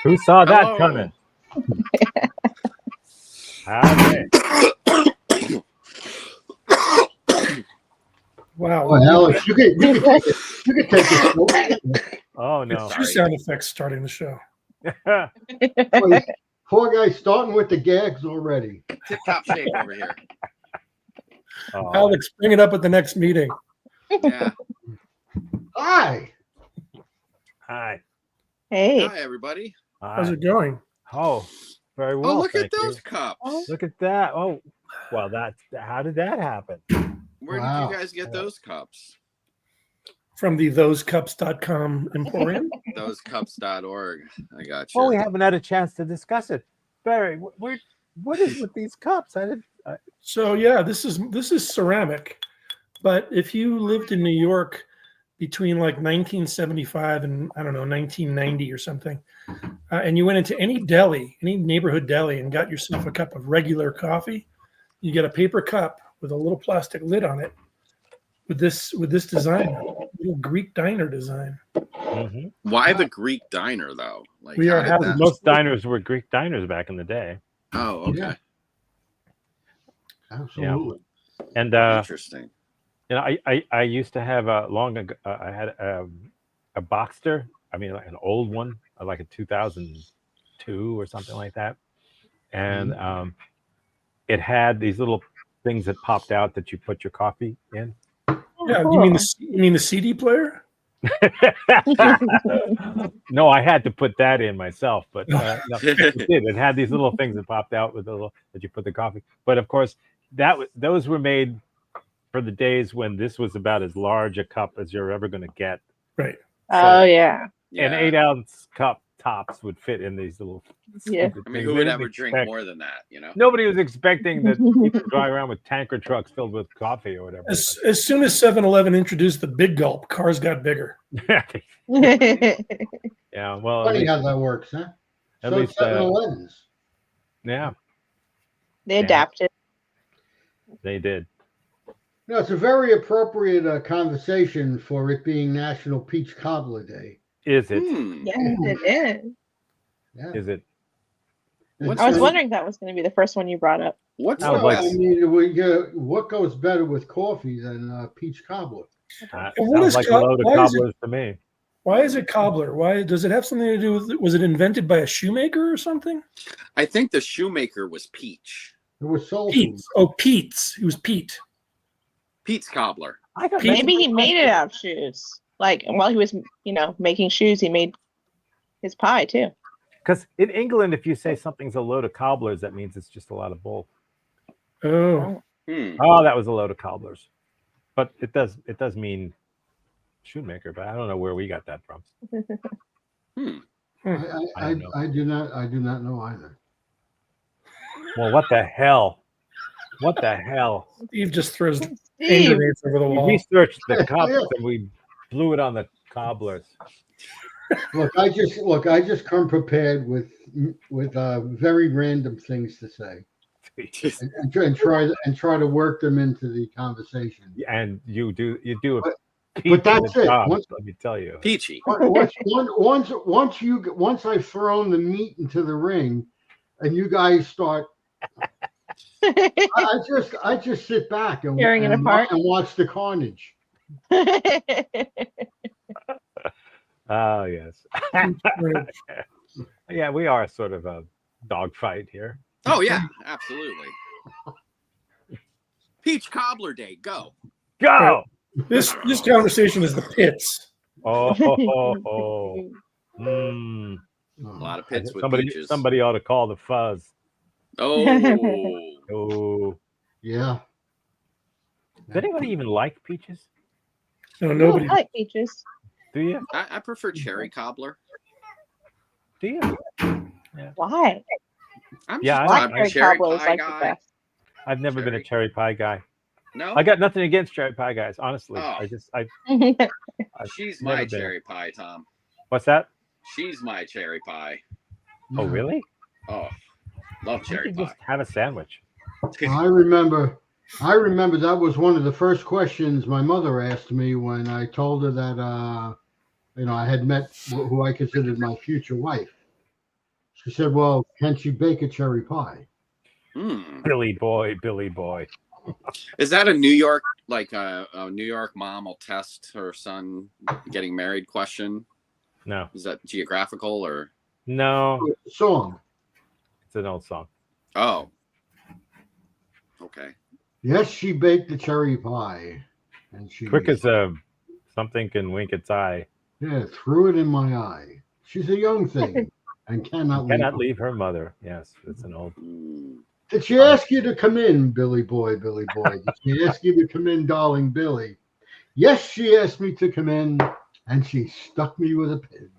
Who saw that Hello. coming? Howdy. Wow. Oh, Alex, you could take it. Oh no. Two sound effects starting the show. Poor guy starting with the gags already. Tip top shape over here. Oh, Alex, bring it up at the next meeting. Yeah. Hi. hi. Hey. Hi, everybody. How's Hi. it going? Oh, very well. Oh, look at thank those you. cups. Look at that. Oh, well, how did that happen? Where Wow. did you guys get those cups? From the thosecups.com emporium. Thosecups.org. I got you. Well, we haven't had a chance to discuss it. Barry, what is with these cups? So yeah, this is ceramic. But if you lived in New York between like 1975 and I don't know 1990 or something, and you went into any deli, any neighborhood deli, and got yourself a cup of regular coffee, you get a paper cup with a little plastic lid on it, with this design, little Greek diner design. Mhm. Why the Greek diner, though? Like, We how are did having that- Most diners were Greek diners back in the day, Oh, okay. Yeah. Absolutely. and Interesting. I used to have long ago. I had a Boxster. I mean, like an old one, like a 2002 or something like that, and it had these little things that popped out that you put your coffee in. Yeah, cool. you mean the CD player? No, I had to put that in myself, but no, it did. It had these little things that popped out with that you put the coffee. But of course, those were made for the days when this was about as large a cup as you're ever going to get. Right. Oh yeah. An 8-ounce cup tops would fit in these little. Yeah. stupid I mean, things. who They would didn't ever drink expect- more than that, you know? Nobody was expecting that people drive around with tanker trucks filled with coffee or whatever. As soon as 7-Eleven introduced the big gulp, cars got bigger. Yeah, well, Funny how that works, huh? at So least, 7-Elevens. yeah, They adapted. they did. No, it's a very appropriate conversation for it being National Peach Cobbler Day. Is it? Yes, it is. Yeah. Is it? What's I was the- wondering if that was going to be the first one you brought up. What's I the was like- I best? mean, what goes better with coffee than peach cobbler? Sounds What is like a co- load of why is it- cobblers to me. Why is it cobbler? Why does it have something to do with? Was it invented by a shoemaker or something? I think the shoemaker was Peach. It was soul food. Pete's. Oh, Pete's. It was Pete. Pete's cobbler. I got Maybe he made it out of shoes. Like while he was, making shoes, he made his pie too. because in England, if you say something's a load of cobblers, that means it's just a lot of bull. Oh, Oh, that was a load of cobblers, but it does mean shoemaker, but I don't know where we got that from. I don't know. I do not know either. Well, what the hell? What the hell? Steve just throws hand Steve, grenades over the We wall. researched the cups and we blew it on the cobblers. Look, I just come prepared with very random things to say, and try to work them into the conversation. And you do a But peach that's of a it. job, Once- let me tell you. Peachy. Once I've thrown the meat into the ring, and you guys start, I just sit back and Tearing it apart. and watch the carnage. Oh yes. Yeah, we are sort of a dogfight here. Oh, yeah, absolutely. Peach Cobbler Day, go. Go! This conversation is the pits. Oh, Mm. A lot of pits with somebody, peaches. somebody ought to call the fuzz. Oh, Oh, Yeah. does anybody even like peaches? No, nobody. I like peaches. Do you? I prefer cherry cobbler. Do you? Why? I'm Yeah, just I- not a Blackberry cherry cobbler is pie like the guy. best. I've never been a cherry pie guy. No, I got nothing against cherry pie guys, honestly. Oh. I've she's never my been. cherry pie, Tom. What's that? She's my cherry pie. Oh, really? Oh, love Why cherry don't you pie. just have a sandwich. I remember that was one of the first questions my mother asked me when I told her that I had met who I considered my future wife. She said, "Well, can she bake a cherry pie?" Hmm. Billy boy, Billy boy. Is that a New York, like a New York mom will test her son getting married question? No, Is that geographical or? no, Song. it's an old song. Oh. Okay. Yes, she baked the cherry pie, and she Quick as something can wink its eye. threw it in my eye. She's a young thing and cannot Leave her mother. Yes, it's an old. Hmm. Did she ask you to come in, Billy boy, Billy boy? Did she ask you to come in, darling Billy? Yes, she asked me to come in, and she stuck me with a pin.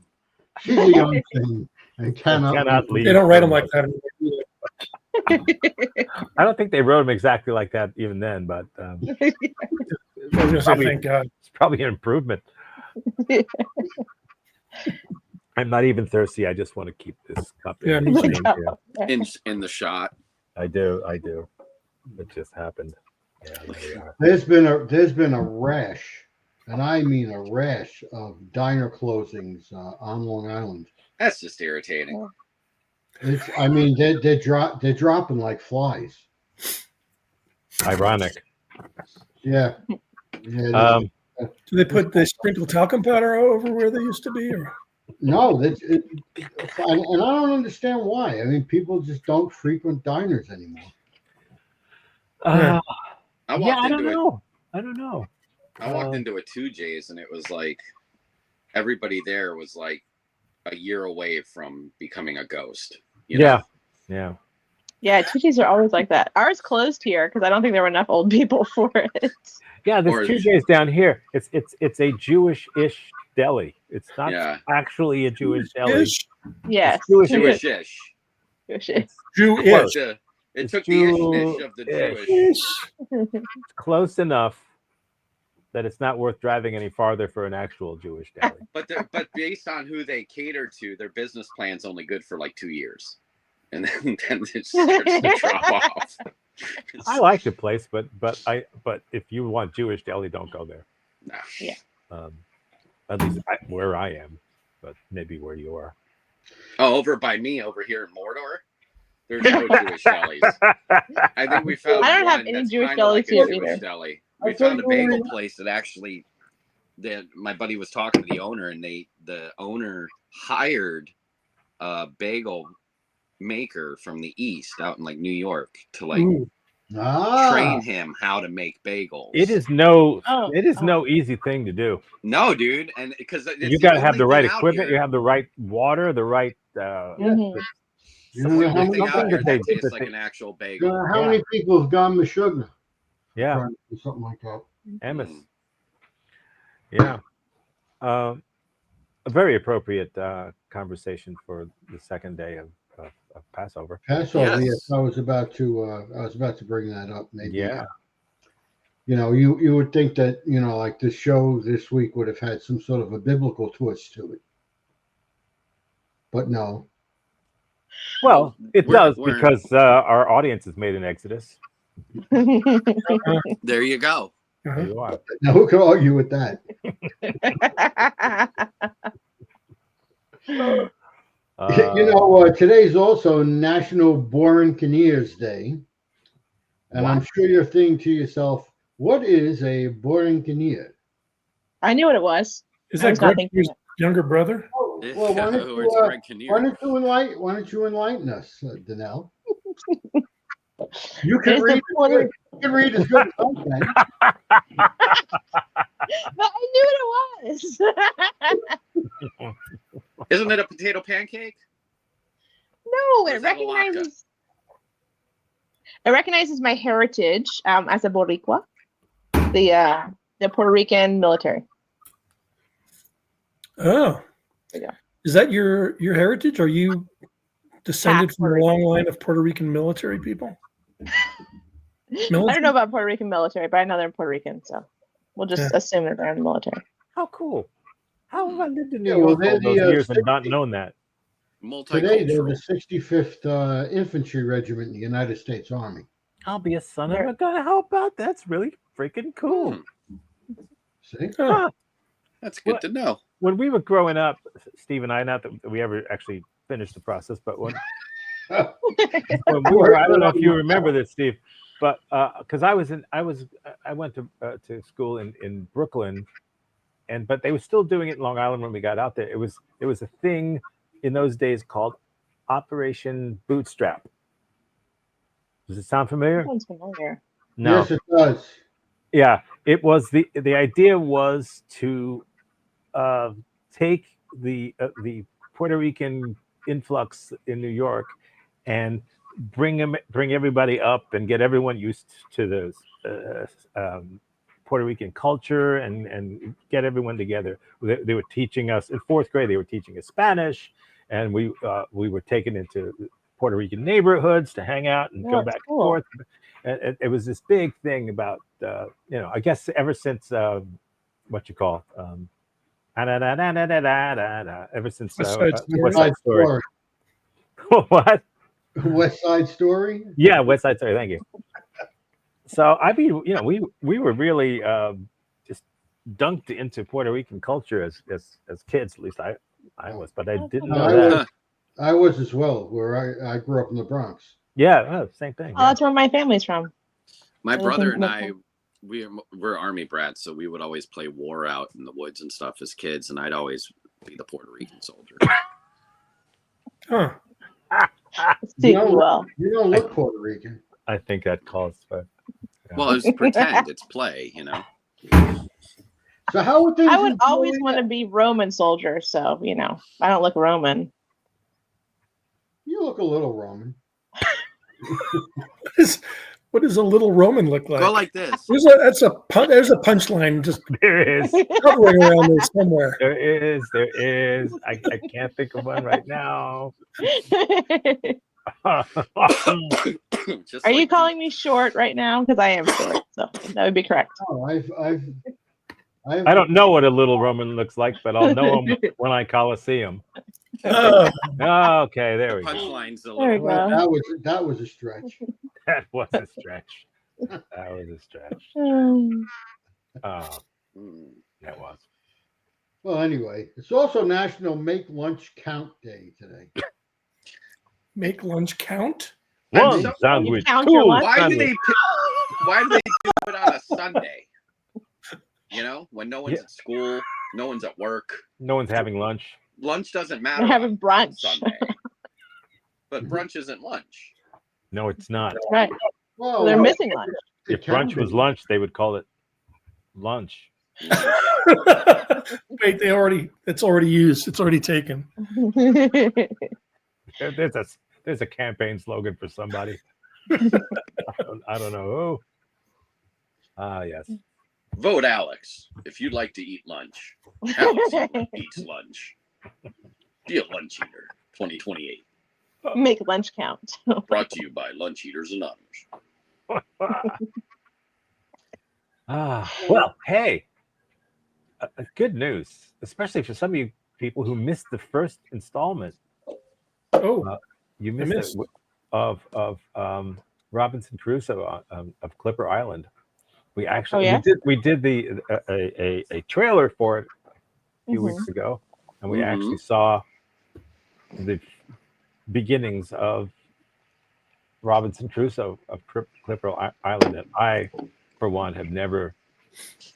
She's a young thing and cannot leave. They don't write her them like mother. that anymore. I don't think they wrote them exactly like that even then, but I was going to say, Probably- thank God. it's probably an improvement. I'm not even thirsty. I just want to keep this cup. Yeah, in me the too. frame here. In the shot. I do. It just happened. Yeah, there we are. There's been a rash, and I mean a rash of diner closings on Long Island. That's just irritating. I mean, they're dropping like flies. Ironic. Yeah. Yeah. Do they sprinkle talcum powder over where they used to be? Or? No, and I don't understand why. I mean, people just don't frequent diners anymore. Uh, I walked yeah, I into don't it. know. I don't know. I walked into a 2J's and it was like everybody there was like a year away from becoming a ghost. You know? Yeah. Yeah, TJs are always like that. Ours closed here because I don't think there were enough old people for it. Yeah, Or- there's 2 days down here. It's a Jewish-ish deli. It's not Yeah. actually a Jewish deli. Ish. Yes. Jewish- Jewish-ish. Jewish. Jew-ish. It It's took the ish of the Jew-ish. Jewish. Ish. It's close enough that it's not worth driving any farther for an actual Jewish deli. But based on who they cater to, their business plan's only good for like 2 years. And then it starts to drop off. I like the place, but if you want Jewish deli, don't go there. Nah. Yeah. At least where I am, but maybe where you are. Oh, over by me, over here in Mordor, there's no Jewish delis. I think we found I don't have one any that's Jewish kinda like delis a here Jewish either. deli. We found a bagel place that actually, my buddy was talking to the owner, and the owner hired a bagel maker from the East out in like New York to like Ooh. train him how to make bagels. It is no Oh. easy thing to do. No, dude, and because You got to have the right equipment. You have the right water, the right. Mhm. You know how Something many- out here that they- tastes like an actual bagel. how many people have gone Meshuggah? Yeah, Trying to do something like that. Emmis. Mm. Yeah. A very appropriate conversation for the second day of Passover. Passover. Yes. Yes, I was about to bring that up. Maybe. Yeah. You know, you would think that, you know, like the show this week would have had some sort of a biblical twist to it, but no. Well, it We're- does we're- because our audience has made an exodus. There you go. There Uh-huh. you are. Now who could argue with that? You know, today's also National Boring Kinnears Day, and I'm sure you're thinking to yourself, "What is a boring Kinnear?" I knew what it was. Is I that was not Greg thinking Kinnear's younger brother? Well, It's why don't Greg Kinnear. why don't you enlighten us, Danelle? You can There's read. the Puerto- You can read as good as I can. But I knew what it was. Isn't it a potato pancake? No, Or it is that a latke? recognizes my heritage as a Boricua, the Puerto Rican military. Oh. Yeah. Is that your heritage? Are you descended Half from a Puerto long line of Puerto Rican military people? I don't know about Puerto Rican military, but I know they're Puerto Rican, so we'll just assume that they're in the military. How cool. How have I lived in New Yeah, well, York they're all those the, years and not known that? Today, they're Multicultural. the 65th Infantry Regiment in the United States Army. I'll be a son of a gun. How about that's really freaking cool. See? Huh. That's good What? to know. When we were growing up, Steve and I, not that we ever actually finish the process, but when Oh, we were, I don't know if you remember this, Steve, but because I went to school in Brooklyn, but they were still doing it in Long Island when we got out there. It was a thing in those days called Operation Bootstrap. Does it sound familiar? Sounds familiar. No. Yes, it does. Yeah, it was the idea was to take the Puerto Rican influx in New York and bring everybody up and get everyone used to the Puerto Rican culture and get everyone together. They were teaching us in fourth grade. They were teaching us Spanish, and we were taken into Puerto Rican neighborhoods to hang out and go that's back cool. and forth. And it was this big thing about I guess ever since what you call ever since West Side Story. West Side Story. What? West Side Story. Yeah, West Side Story. Thank you. So I mean, we were really just dunked into Puerto Rican culture as kids. At least I was, but I didn't know that. I was as well. Where I grew up in the Bronx. Yeah, same thing. Oh, that's where my family's from. My I live brother in and I, Brooklyn. we're Army brats, so we would always play war out in the woods and stuff as kids, and I'd always be the Puerto Rican soldier. Huh. Do well. You don't look Puerto Rican. I think that calls for. Well, it's pretend, it's play, So how would things? I would always want to be Roman soldier, so I don't look Roman. You look a little Roman. What does a little Roman look like? Go like this. There's a punchline just There is. hovering around there somewhere. There is. I can't think of one right now. Just Are you like calling me short right now? Because I am short, so that would be correct. Oh, I don't know what a little Roman looks like, but I'll know him when I Coliseum. Oh, Okay, there we go. punchlines a There we little. Well, go. that was a stretch. That was a stretch. That was a stretch. Um, Oh, Mm. that was. Well, anyway, it's also National Make Lunch Count Day today. make lunch count? One so- sandwich. count your two lunch? Why do sandwich. why do they do it on a Sunday? When no one's Yeah. at school, no one's at work. No one's having lunch. Lunch doesn't matter We're having on brunch. Sunday. But brunch isn't lunch. No, it's not. Right. Well, They're missing lunch. If brunch was lunch, they would call it lunch. Wait, it's already used. It's already taken. There's a campaign slogan for somebody. I don't know who. Ah, yes. Vote Alex if you'd like to eat lunch. Alex eats lunch. Be a lunch eater. 2028. Make lunch count. Brought to you by Lunch Eaters Anonymous. Well, hey, good news, especially for some of you people who missed the first installment. Oh, You I missed missed. it of Robinson Crusoe of Clipper Island. We actually yeah? we did a trailer for it a few Mhm. weeks ago, and we Mhm. actually saw the beginnings of Robinson Crusoe of Clipper Island, and I, for one, have never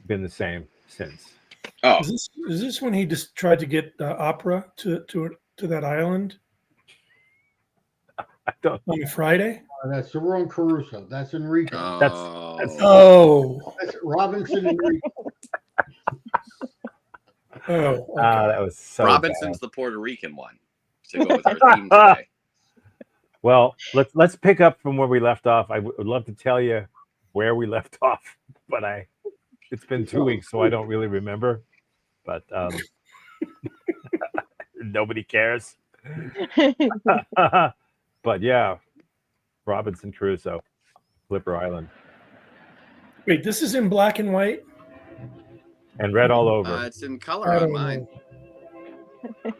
been the same since. Oh, is this when he just tried to get opera to that island I don't. on a Friday? that's the wrong Caruso. That's Enrico. That's- Oh, That's Robinson Enrico. okay. That was so Robinson's bad. the Puerto Rican one. To go with our theme today. Well, let's pick up from where we left off. I would love to tell you where we left off, but it's been 2 weeks, so I don't really remember. But nobody cares. But yeah, Robinson Crusoe, Clipper Island, Wait, this is in black and white? and red all over. It's in color I on don't mine. know.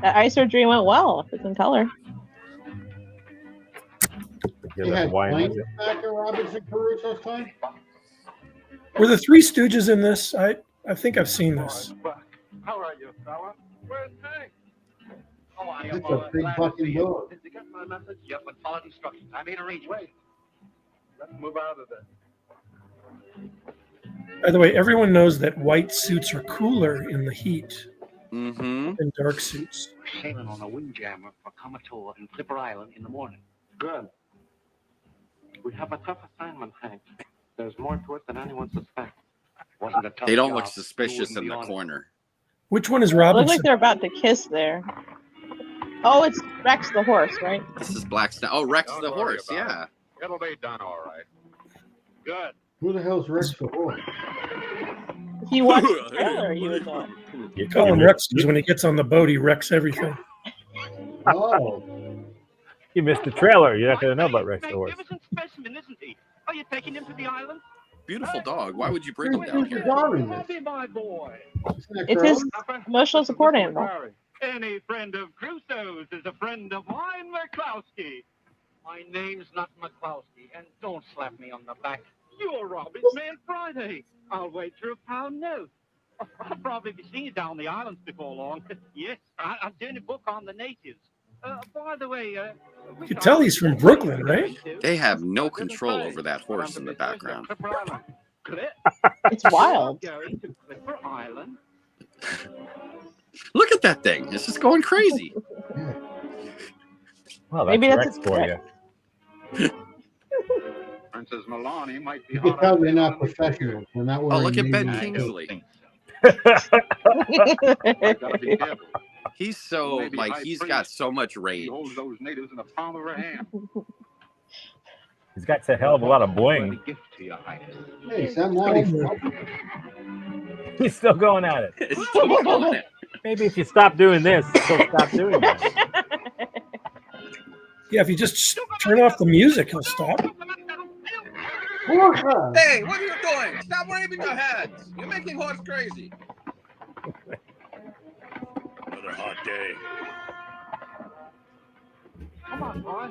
That eye surgery went well. If it's in color. Hear He that had Hawaiian planes music? back in Robinson Crusoe's time. Were the Three Stooges in this? I think I've seen this. How are you, fella? Where's Hank? That's a big fucking dog. Did you get my message? Yep, but follow instructions. I made arrangements. Wait. Let's move out of there. By the way, everyone knows that white suits are cooler in the heat Mm-hmm. than dark suits. Sailing on a windjammer for Comator and Flipper Island in the morning. Good. We have a tough assignment, Hank. There's more to it than anyone suspects. Wasn't a tough They don't job. look suspicious You in the wouldn't be on it. corner. Which one is It looks Robinson? like they're about to kiss there. Oh, it's Rex the horse, right? This is Blackstone. Oh, Rex Don't the worry horse. about Yeah. It'll be done all right. Good. Who the hell's Rex the horse? If you watch the trailer, you would know. You Call him you Rex because when he gets on the boat, he wrecks everything. Oh, You missed the trailer. You're not going to know about Rex the horse. Magnificent specimen, isn't he? Are you taking him to the island? Beautiful dog. Why would you bring him down who's the here? dog in this? Bobby, my boy. Isn't that It's Curly? his emotional support animal. Any friend of Crusoe's is a friend of mine, McCloskey. My name's not McCloskey, and don't slap me on the back. You're Robbie's man Friday. I'll wager a £1 note. I'll probably be seeing you down the islands before long. Yes, I'm doing a book on the natives. By the way, You can tell he's from Brooklyn, right? They have no control over that horse in the background. It's wild. Going to Clipper Island. Look at that thing. It's just going crazy. Well, Maybe that's that's Rex a for threat. you. Princess Milani might be You can hot tell on they're not the table. professionals. They're not Oh, wearing look at Ben navy Kingsley. suits. Gotta be careful. He's so, Maybe like, high he's priest. got so much She range. holds those natives in the palm of her hand. He's got a hell of a lot of bling. Gift to your highness. Hey, Sam Marty. He's still going at it. It's still going it. Maybe if you stop doing this, he'll stop doing that. Yeah, if you just turn off the music, he'll stop. Orca! Hey, what are you doing? Stop waving your hands. You're making horse crazy. Another hot day. Come on, boy.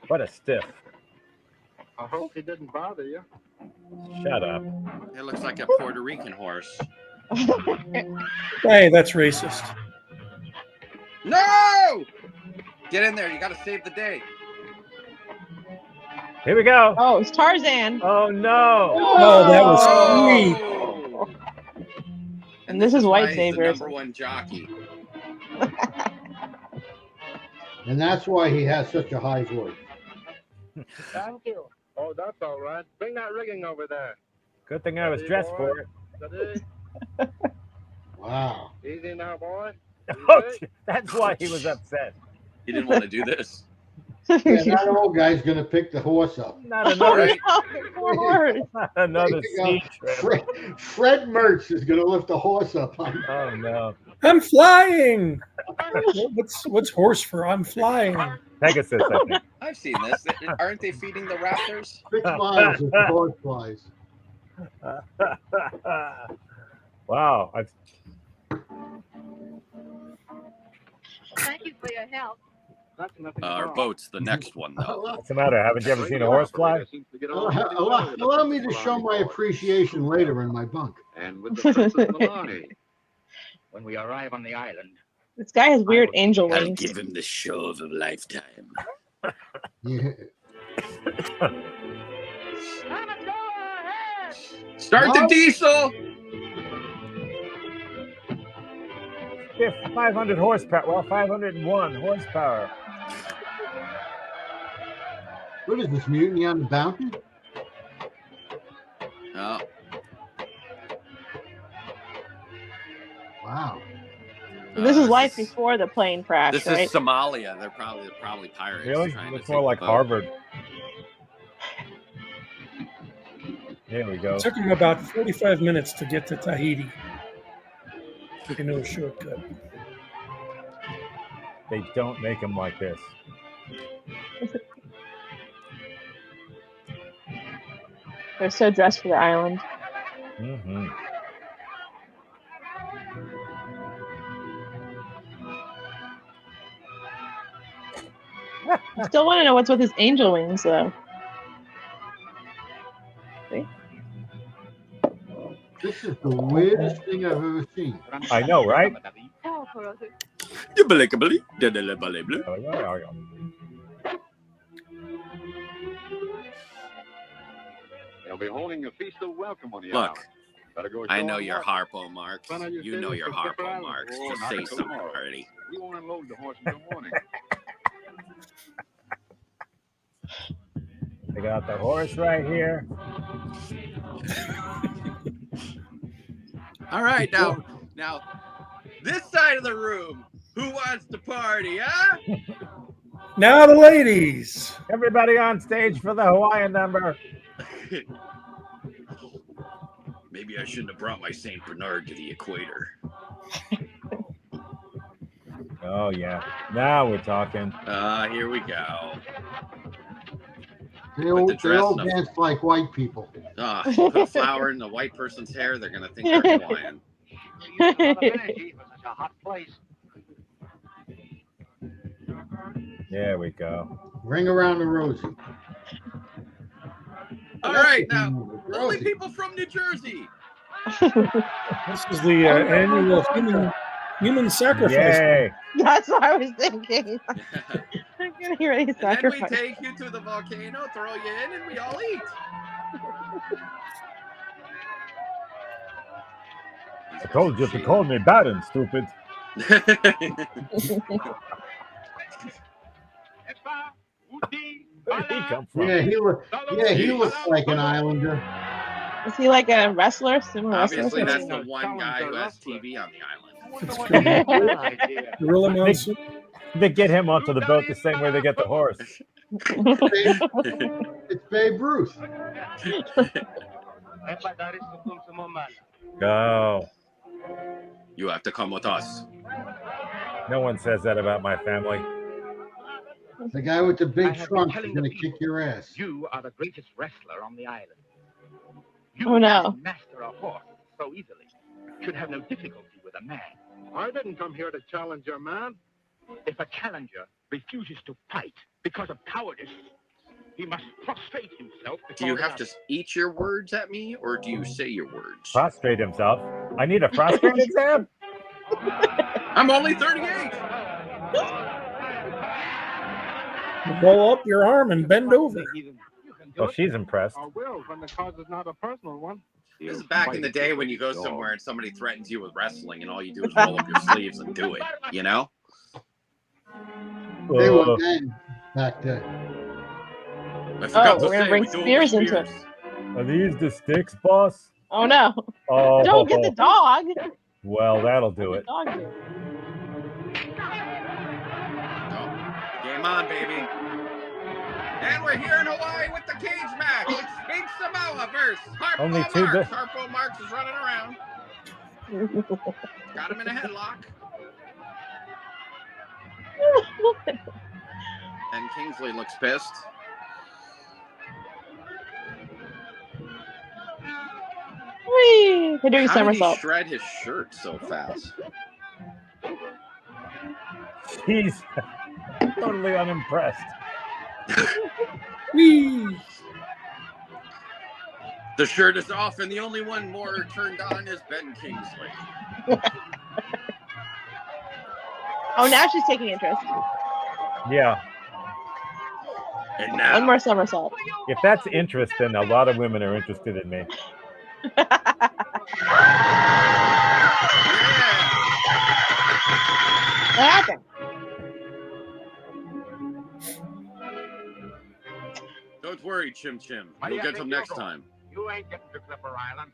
What a stiff. I hope he didn't bother you. Shut up. It looks like a Puerto Rican horse. Hey, that's racist. No! Get in there. You got to save the day. Here we go. Oh, it's Tarzan. Oh, no. Oh, that was sweet. Oh! And this is White why he's the Saviors. number one jockey. And that's why he has such a high voice. Thank you. Oh, that's all right. Bring that rigging over there. Good thing I was dressed for it. Steady. Wow. Easy now, boy. Oh, that's why he was upset. He didn't want to do this. Yeah, that old guy's going to pick the horse up. Not All another, right. not another sea trip. Fred Mertz is going to lift the horse up. Oh, no. I'm flying. What's horse for? I'm flying. Pegasus, I think. I've seen this. Aren't they feeding the raptors? 6 miles if the horse flies. Wow. Thank you for your help. That's nothing Our wrong. boat's the next one, though. What's the matter? Haven't you ever seen a horse fly? Seems to get along pretty well Allow, with the allow me to Princess show my Milani. appreciation later in my bunk. And with the Princess Milani. When we arrive on the island, This guy has weird angel I'll wings. give him the show of a lifetime. Yeah. Start the No. diesel. Yeah, 500 horsepower. Well, 501 horsepower. What is this, Mutiny on the Bounty? Oh, Wow. This is life before the plane crash, This right? is Somalia. They're probably pirates. Really? trying to Looks take more the like boat. Harvard. There we go. It took him about 45 minutes to get to Tahiti. You know, a shortcut. They don't make them like this. They're so dressed for the island. Mm-hmm. I still want to know what's with his angel wings, though. This is the weirdest thing I've ever seen. I know, right? Oh, They'll be holding a feast of welcome on the Look, island. Better go I show know 'em you're what. Harpo Marx. Son, I just You did know this you're for Flipper Harpo Island. Marx. Oh, Just not say until something tomorrow. already. We won't unload the horse until morning. They got the horse right here. All right, now, this side of the room. Who wants to party, huh? Now the ladies. Everybody on stage for the Hawaiian number. Maybe I shouldn't have brought my Saint Bernard to the equator. Oh yeah. Now we're talking. Here we go. They Put all, the they dress all in a- dance like white people. Put a flower in the white person's hair. They're gonna think they're Hawaiian. You use a lot of energy for such a hot place. There we go. Ring around the rosy. All right, now, Rosie. only people from New Jersey. This is the annual human sacrifice. Yay. That's what I was thinking. I'm getting ready to And then we sacrifice. take you to the volcano, throw you in, and we all eat. I told you to call me Baron, stupid. Where did he come from? Yeah, he looks like an Islander. Is he like a wrestler? Sumo wrestler? Obviously, that's the one guy who has TV on the island. Gorilla Monsoon. They get him onto the boat the same way they get the horse. It's Babe Ruth. Go. You have to come with us. No one says that about my family. The guy with the I big have been trunk is telling going the to kick people, your ass. You are the greatest wrestler on the island. You Oh, no. can master a horse so easily. Should have no difficulty with a man. I didn't come here to challenge your man. If a challenger refuses to fight because of cowardice, he must prostrate himself. Do you before have the to eat your words at me, or do you say your words? Prostrate himself. I need a prostrate exam? I'm only 38. Roll up your arm and bend over. Well, she's impressed. I will when the cause is not a personal one. This is back in the day when you go somewhere and somebody threatens you with wrestling, and all you do is roll up your sleeves and do it. You know? They were men back then. I forgot we're gonna say, bring we do it spears with into it. spears. Are these the sticks, boss? Oh no. Oh, Don't get the dog. Well, that'll do it. Dog here. Oh, game on, baby. And we're here in Hawaii with the cage match. It's Big Samoa versus Harpo Only Marx. two Harpo Marx is running around. Got him in a headlock. And Kingsley looks pissed. Whee! They're doing How did he somersault. shred his shirt so fast? He's totally unimpressed. Whee! The shirt is off, and the only one more turned on is Ben Kingsley. Oh, now she's taking interest. Yeah. And One now, more somersault. If that's interest, then a lot of women are interested in me. What happened? don't worry, Chim Chim. Why do You'll you get think him you're next going? time. You ain't getting to Clipper Island.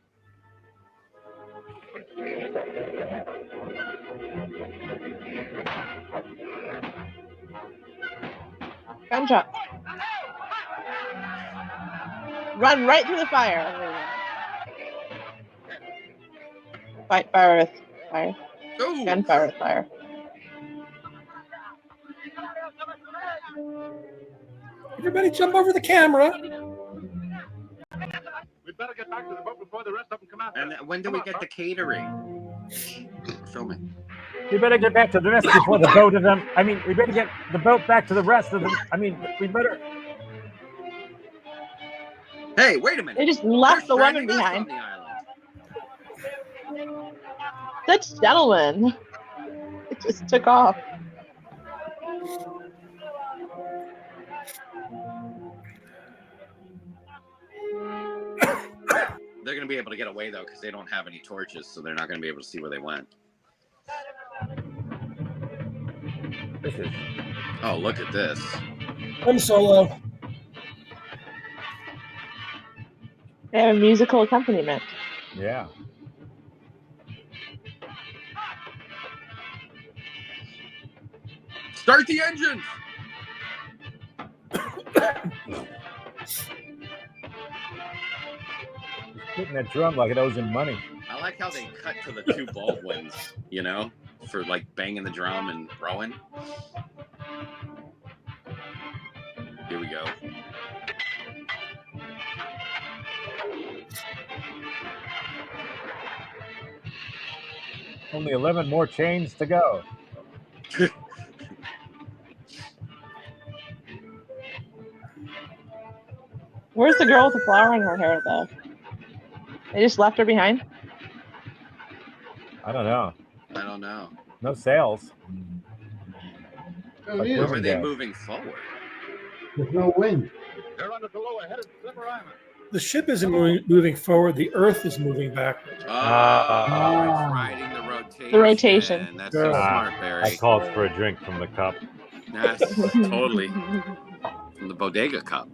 Gunshot. Run right through the fire. Fight fire with fire. Ooh. Gunfire with fire. Everybody jump over the camera. We'd better get back to the boat before the rest of them come out. And when do we get the catering? We're filming. We better get back to the rest before the boat of them. I mean, we better get the boat back to the rest of them. I mean, we better. Hey, wait a minute. They just left the They're woman stranding us behind. on the island. Such gentlemen. Just took off. They're gonna be able to get away though because they don't have any torches, so they're not gonna be able to see where they went. This is Oh, look at this. I'm Solo. They have a musical accompaniment. yeah. Start the engine. Hitting that drum like it owes him money. I like how they cut to the two Baldwins, you know, for like banging the drum and rowing. Here we go. Only 11 more chains to go. Where's the girl with the flower in her hair, though? They just left her behind? I don't know. I don't know. No sails. Oh, Like yeah. Or are they Yeah. moving forward? There's no wind. They're under below ahead of Slipper Island. The ship isn't moving forward. The Earth is moving backward. Oh, Ah. it's riding the rotation. The rotation. That's so Ah, smart, I Barry. called for a drink from the cup. Yes, totally. From the bodega cup.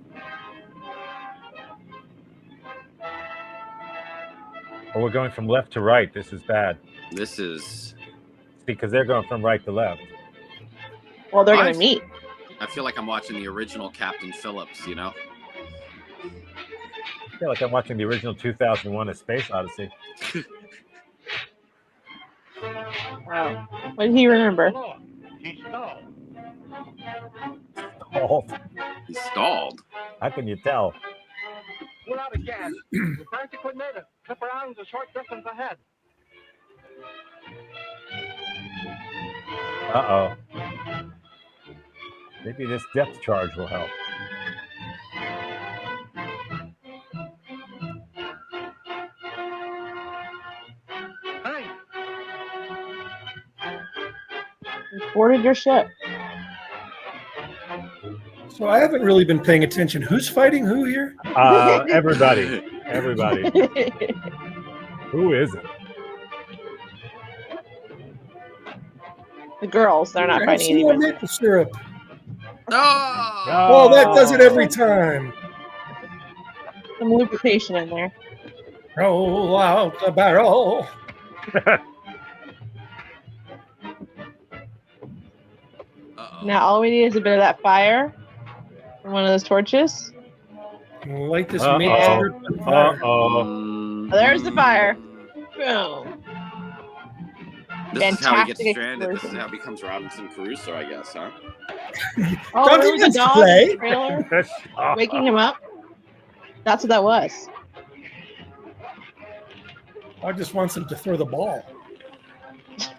Oh, we're going from left to right. This is bad. This is. Because they're going from right to left. Well, they're going What? to meet. I feel like I'm watching the original Captain Phillips, you know? I feel like I'm watching the original 2001 A Space Odyssey. Wow. What did he remember? Look, he stalled. Oh, He stalled. how can you tell? We're out of gas. We practically made it. Slipper Island's a short distance ahead. Uh-oh. Maybe this depth charge will help. Hey, You boarded your ship. So I haven't really been paying attention. Who's fighting who here? Everybody. Everybody. Who is it? The girls, they're not I fighting see no anyone. maple syrup. Oh! Oh, that does it every time. Some lubrication in there. Roll out the barrel. Uh-oh. Now all we need is a bit of that fire from one of those torches. Light this Uh-oh. maple syrup on fire. Uh-oh. Mm, Oh, there's the fire. mm. Boom. This is how he gets Fantastic stranded. This is explosion. how he becomes Robinson Crusoe, I guess, huh? Oh, Don't there was a even dog play. in the trailer waking him up. That's what that was. I just wants him to throw the ball.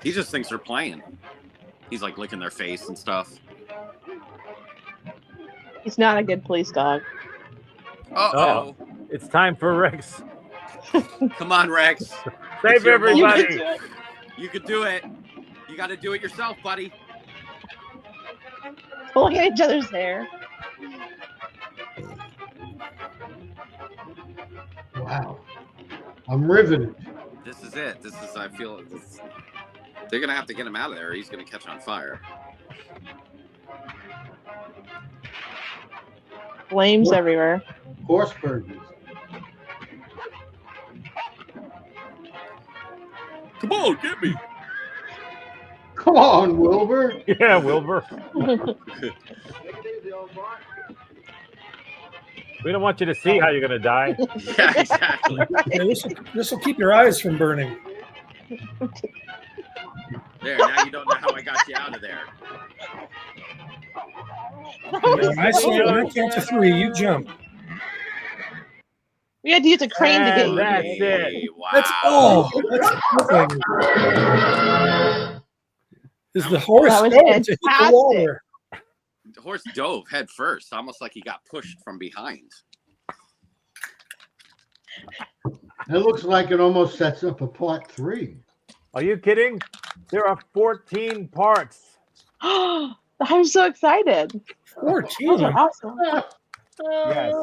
He just thinks they're playing. He's like licking their face and stuff. He's not a good police dog. Uh-oh. It's time for Rex. Come on, Rex. Save your everybody. You could do it. You got to do it yourself, buddy. Pulling at each other's hair. Wow. I'm riveted. This is it. This is, I feel, they're going to have to get him out of there or he's going to catch on fire. Flames What? everywhere. Horse burgers. Come on, get me. Come on, Wilbur. Yeah, Wilbur. We don't want you to see how you're going to die. Yeah, exactly. Yeah, this will keep your eyes from burning. There, now you don't know how I got you out of there. When I count to 3, you jump. We had to use a crane to get And you that's here. it. Wow. That's all. That's nothing. Is the horse That was going to hit the fantastic. water? The horse dove head first, almost like he got pushed from behind. It looks like it almost sets up a part 3. Are you kidding? There are 14 parts. I'm so excited. 14. Those are awesome. Yes.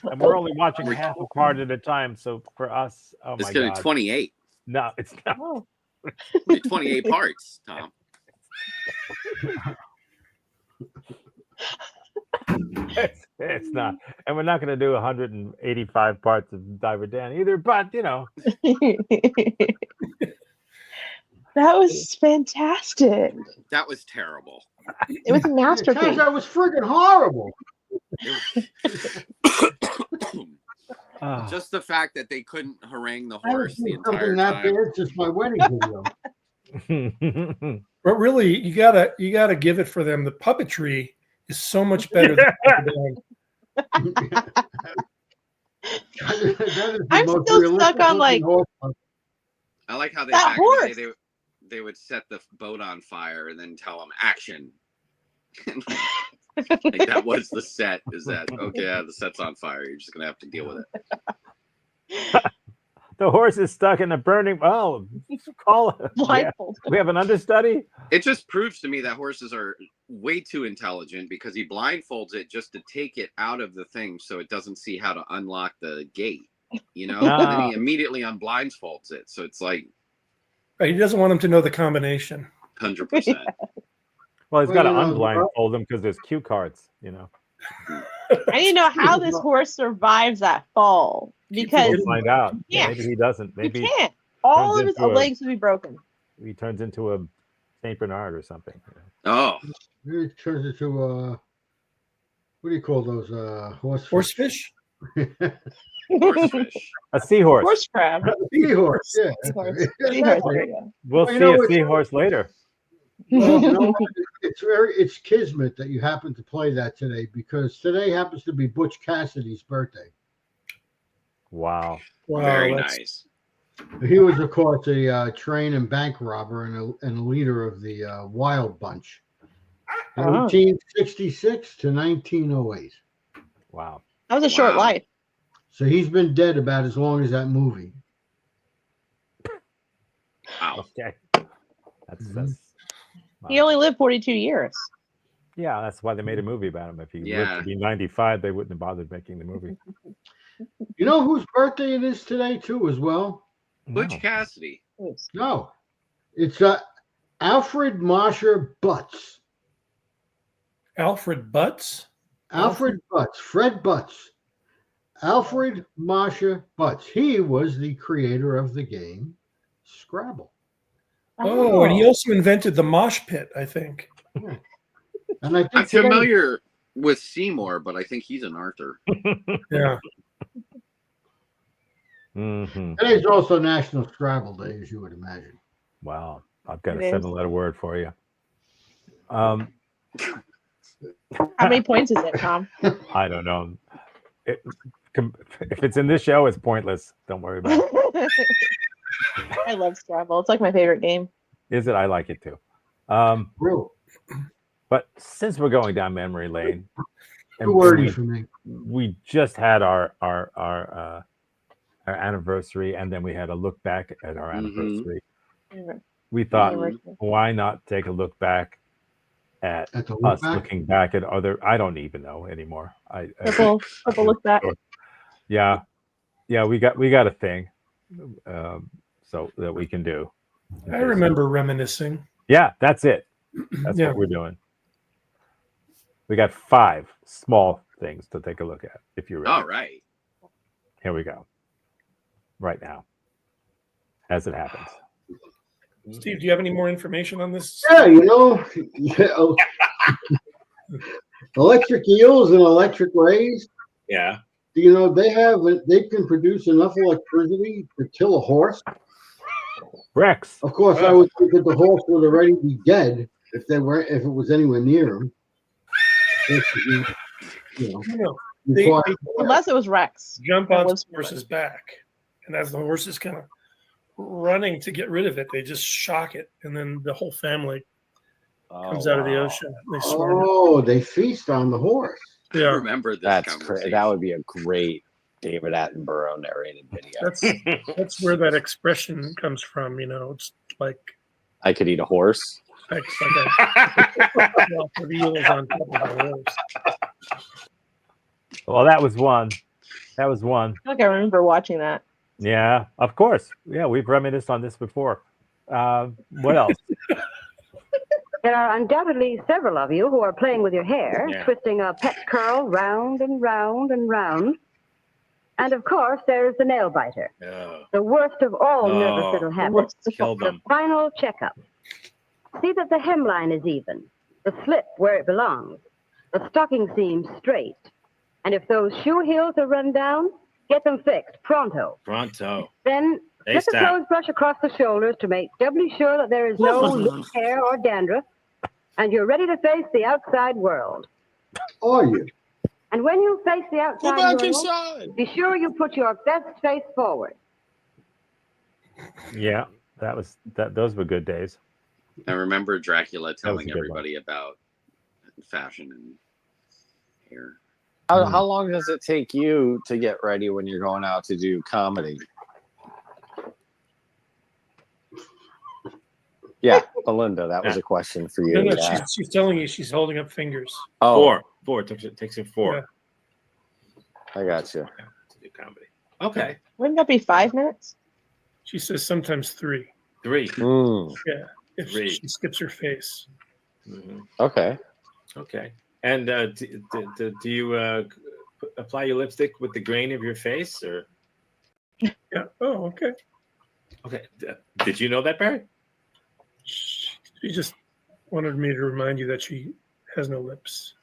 And we're only watching half a part at a time. So for us, oh It's my gonna God. be 28. No, it's not. Oh. It'll be 28 parts, Tom. It's not. And we're not going to do 185 parts of Diver Dan either. But, you know, That was fantastic. That was terrible. It was a It turns masterpiece. out it was friggin' horrible. Just the fact that they couldn't harangue the I haven't horse the seen entire something that time. bad since my wedding video. But really, you gotta give it for them. The puppetry is so much better than That is the I'm most still realistic stuck on, looking like- horse puppet. I like how they That back in the horse! day, they would set the boat on fire and then tell them action. Like that was the set. Is that okay? Yeah, the set's on fire. You're just gonna have to deal with it. the horse is stuck in a burning. Oh, call it. Yeah. Blindfold. We have an understudy. It just proves to me that horses are way too intelligent because he blindfolds it just to take it out of the thing so it doesn't see how to unlock the gate. You know, and then he immediately unblindfolds it. So it's like Right, he doesn't want them to know the combination. 100%. Well, he's got to Well, you know, unblindfold them because there's cue cards, you know. I need to know how this horse survives that fall because We'll find out. Yeah. Maybe he doesn't. he Maybe can't. All turns of his into a- legs would be broken. he turns into a Saint Bernard or something. Oh, It turns into what do you call those horse Horsefish? horsefish. A seahorse. Horse crab. Seahorse, yeah. Seahorse. that's Seahorse, right. there you go. We'll Well, see you know, a it's- seahorse later. Well, you know what? It's kismet that you happen to play that today because today happens to be Butch Cassidy's birthday. Wow. Wow, Very that's- nice. He was, of course, a train and bank robber and a leader of the Wild Bunch, Oh. 1866 to 1908. Wow. That was a short Wow. life. So he's been dead about as long as that movie. Wow. Okay. That's He only lived 42 years. yeah, that's why they made a movie about him. If he lived Yeah. to be 95, they wouldn't have bothered making the movie. You know whose birthday it is today too, as well? Butch No. Cassidy. No, it's Alfred Marshall Butts. Alfred Butts? Alfred Butts, Fred Butts, Alfred Marshall Butts. He was the creator of the game Scrabble. Oh, and he also invented the mosh pit, I think. And I think I'm today- familiar with Seymour, but I think he's an Arthur. Yeah. Mhm. Today's also National Scrabble Day, as you would imagine. Wow. I've got It a is. 7-letter word for you. How many points is it, Tom? I don't know. If it's in this show, it's pointless. Don't worry about it. I love Scrabble. It's like my favorite game. Is it? I like it too. Really, But since we're going down memory lane, too wordy for me. we just had our anniversary, and then we had a look back at our Mhm. anniversary. We thought, why not take a look back at At the look us back, looking back at other? I don't even know anymore. Triple look back. Yeah, we got a thing, so that we can do. I remember reminiscing. Yeah, that's it. That's Yeah. what we're doing. We got 5 small things to take a look at. If you're ready. All right. Here we go. Right now, as it happens. Steve, do you have any more information on this? yeah, electric eels and electric rays. Yeah. They can produce enough electricity to kill a horse. Rex. Of course, I would think that the horse would already be dead if it was anywhere near him. No. Require- Unless it was Rex. Jump That on was- the horse's back. And as the horse is kind of running to get rid of it, they just shock it. And then the whole family comes out of the ocean. They swarm it. Oh, they feast on the horse. I Yeah. remember this That's conversation. that would be a great David Attenborough narrated video. That's where that expression comes from. You know, it's like I could eat a horse. like the wheels on top of a horse. Well, that was one. That was one. I feel like I remember watching that. Yeah, of course. Yeah, we've reminisced on this before. What else? There are undoubtedly several of you who are playing with your hair, twisting a pet curl round and round and round. And of course, there's the nail biter. The worst of all nervous little habits. The final checkup. See that the hemline is even, the slip where it belongs, the stocking seam straight. And if those shoe heels are run down, get them fixed, pronto. Then slip a clothes brush across the shoulders to make doubly sure that there is no loose hair or dandruff, and you're ready to face the outside world. Are you? And when you face the outside world, be sure you put your best face forward. Yeah, those were good days. I remember Dracula That was a telling good one. everybody about fashion and hair. How long does it take you to get ready when you're going out to do comedy? Yeah, Belinda, that was a question for you. No, Yeah. she's telling you she's holding up fingers. Oh, Four. It takes him 4. Yeah. I got you. To do comedy. Okay. Wouldn't that be 5 minutes? She says sometimes 3. 3. Yeah, if Three. she skips her face. Okay. Okay. And do you apply your lipstick with the grain of your face, or? Yeah. Oh, okay. Okay. Did you know that, Barry? She just wanted me to remind you that she has no lips.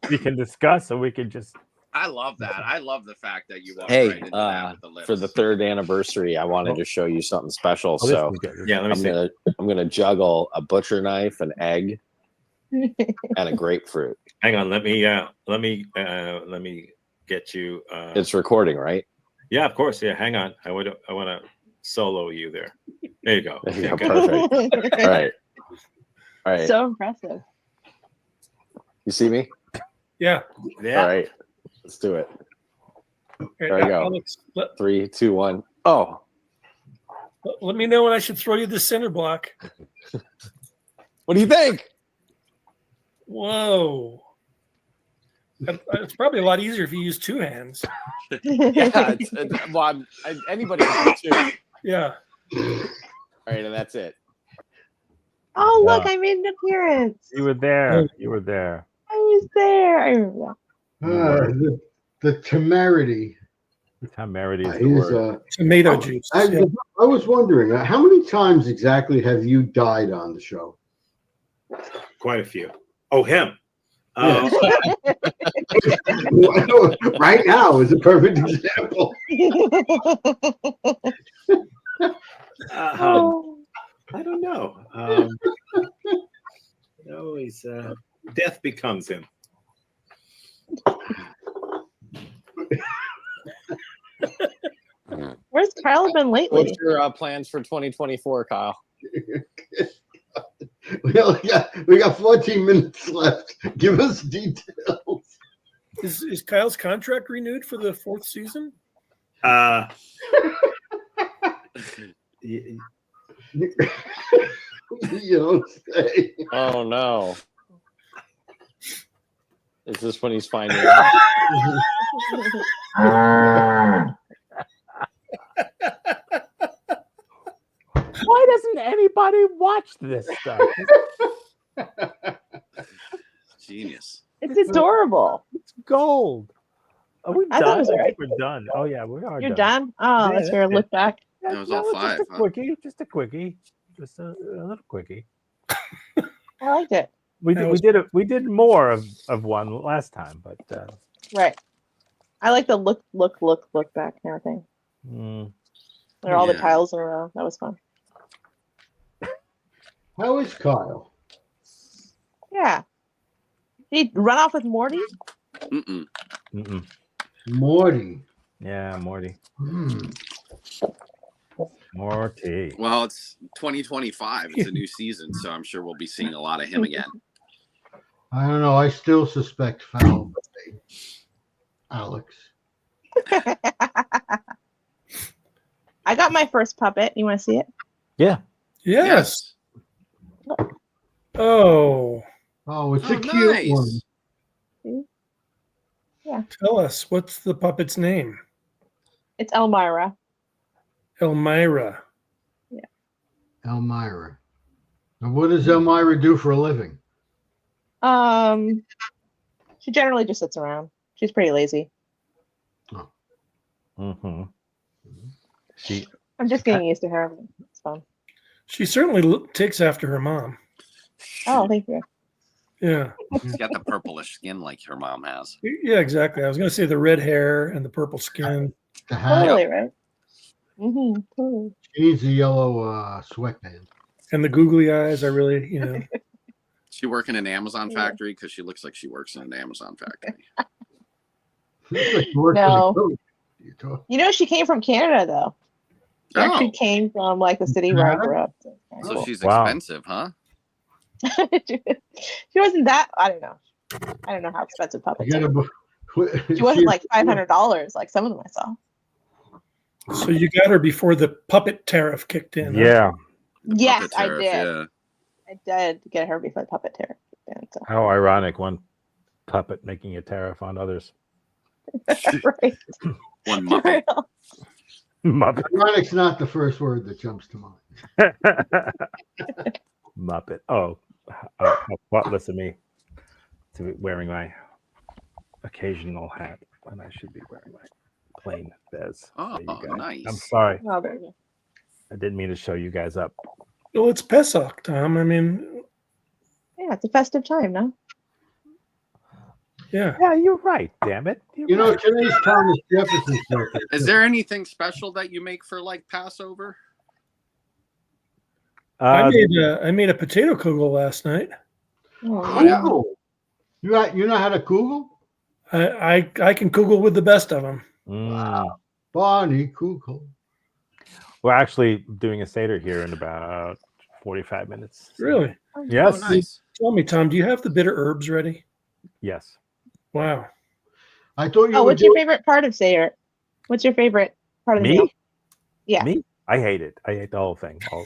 We can discuss, or we can just. I love that. I love the fact that you walked Hey, right into that with the lips. for the 3rd anniversary, I wanted to show you something special. Oh, this So is good. Yeah. Let me see. I'm gonna juggle a butcher knife, an egg, and a grapefruit. Hang on. Let me get you. It's recording, right? Yeah, of course. Yeah. Hang on. I want to solo you there. There you go. There you go. Okay. Perfect. All right. All right. So impressive. You see me? Yeah. Yeah. All right. Let's do it. There we go. Alex, 3, 2, 1. Oh. let me know when I should throw you the center block. What do you think? Whoa. It's probably a lot easier if you use 2 hands. Yeah. Anybody can do it too. Yeah. All right, and that's it. Oh, look, I made an appearance. You were there. You were there. I was there. I remember that. The temerity. Temerity is the is word. Tomato juice. I Yeah. was wondering, how many times exactly have you died on the show? Quite a few. Oh, him. Right now is a perfect example. I don't know. He's death becomes him. Where's Kyle been lately? What's your plans for 2024, Kyle? We got 14 minutes left. Give us details. Is Kyle's contract renewed for the 4th season? You don't say. Oh no. Is this when he's finding out? Why doesn't anybody watch this stuff? Genius. It's adorable. It's gold. Are we I done? thought it was all right. We're done. Oh yeah, we are. You're done? Oh, Yeah, that's your that's look back. That was all 5. Just a Huh? quickie. Just a quickie. Just a little quickie. I liked it. We did more of one last time, but Right. I like the look back kind of thing. There are all the Yeah. tiles in a row. That was fun. How is Kyle? Yeah. Did he run off with Morty? Mm-mm. Morty. Yeah, Morty. Morty. Well, it's 2025. It's a new season, so I'm sure we'll be seeing a lot of him again. I don't know. I still suspect foul play, Alex. I got my first puppet. You want to see it? Yeah. Yes. Oh. Oh, it's Oh, a cute nice. one. Tell us, what's the puppet's name? It's Elmira. Elmira. Elmira. And what does Elmira do for a living? She generally just sits around. She's pretty lazy. Mm-hmm. She. I'm just getting used to her. It's fun. She certainly takes after her mom. Oh, thank you. Yeah. She's got the purplish skin like her mom has. Yeah, exactly. I was going to say the red hair and the purple skin. The hat. Totally right. Mm-hmm. Totally. She needs a yellow sweatband. And the googly eyes are really, She working in an Amazon factory because she looks like she works in an Amazon factory. No. You know, she came from Canada, though. She actually Oh, came from like the city where I grew up. so she's Wow. expensive, huh? She wasn't that. I don't know. I don't know how expensive puppets You are. gotta, She wasn't like $500 like some of them I saw. So you got her before the puppet tariff kicked in. huh? Yeah. Yes, Puppet I tariff, did. Yeah. I did get her before the puppet tariff kicked in. So. How ironic, one puppet making a tariff on others. Right. One Muppet. Muppet. Ironic's not the first word that jumps to mind. Muppet. Oh, what? Listen to me. To be wearing my occasional hat when I should be wearing my plain Bez. Oh, There you go. nice. I'm sorry. Oh, there you go. I didn't mean to show you guys up. Well, it's Pesach, Tom. I mean, Yeah, it's a festive time, no? yeah. Yeah, you're right. Damn it. You know, today's Thomas Jefferson's birthday. Is there anything special that you make for like Passover? I made a potato kugel last night. Oh, yeah. Kugel. You know how to Kugel? I can kugel with the best of them. Barney Kugel. We're actually doing a Seder here in about 45 minutes. Really? Yes. Oh, nice. Tell me, Tom, do you have the bitter herbs ready? Yes. Wow. I thought you Oh, would what's your do favorite part of Seder? What's your favorite part of the Me? meal? Yeah. Me? I hate it. I hate the whole thing. You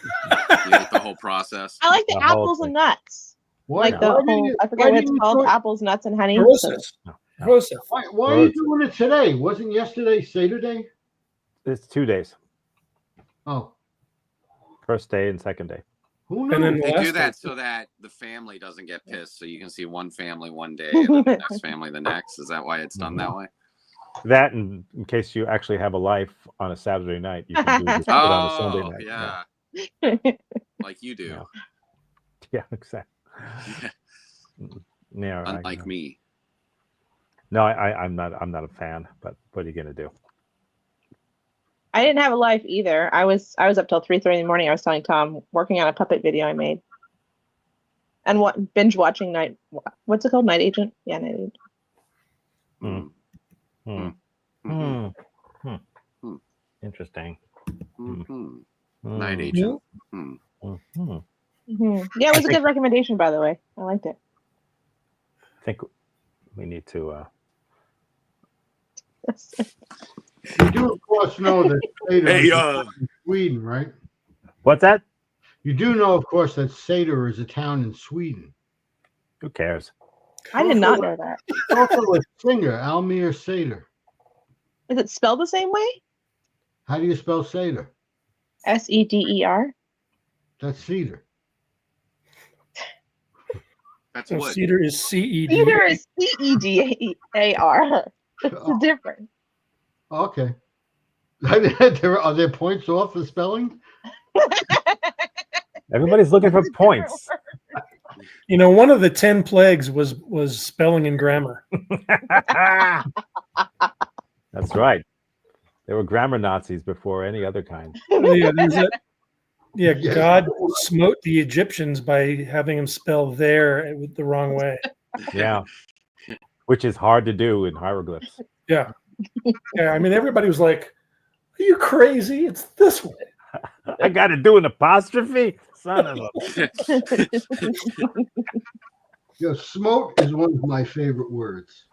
hate the whole process. I like the The whole apples thing. and nuts. Why, Like the why, do whole, you, I forget why, what do it's you called. do- Apples, nuts, and honey. Joseph. No. Joseph. why are you doing it today? Wasn't yesterday Seder Day? It's 2 days. Oh, First day and second day. who And then knows? They last do that so that the family doesn't get pissed. So you can see one family one day and then the next family the next. Is that why it's done that way? That, and in case you actually have a life on a Saturday night, you can do this shit on a Sunday Oh, night. yeah. Like you do. Yeah, exactly. Yeah. Unlike me. No, I'm not a fan. But what are you gonna do? I didn't have a life either. I was up till 3:30 in the morning. I was telling Tom, working on a puppet video I made, and what binge watching night. What's it called? Night Agent. Yeah, Night Agent. Mm. Hmm. Mhm. Hmm. Hmm. Interesting. Mhm. Hmm. Night Agent. Hmm. Mhm. Mm-hmm. Yeah, it was a good recommendation, by the way. I liked it. I think we need to. You do, of course, know that Seder is in Sweden, right? What's that? You do know, of course, that Seder is a town in Sweden. Who cares? I did not know that. Also a singer, Almir Seder. Is it spelled the same way? How do you spell Seder? Seder. That's cedar. That's So wood. cedar is CED. Cedar is CEDAR. That's the difference. Okay. Are there points off the spelling? Everybody's looking for points. You know, one of the 10 plagues was spelling and grammar. That's right. They were grammar Nazis before any other kind. Oh, yeah, Yes. God smote the Egyptians by having them spell there with the wrong way. Yeah. Which is hard to do in hieroglyphs. Yeah. Yeah. I mean, everybody was like, "Are you crazy? It's this way." I got to do an apostrophe? Son of a... You know, smote is one of my favorite words.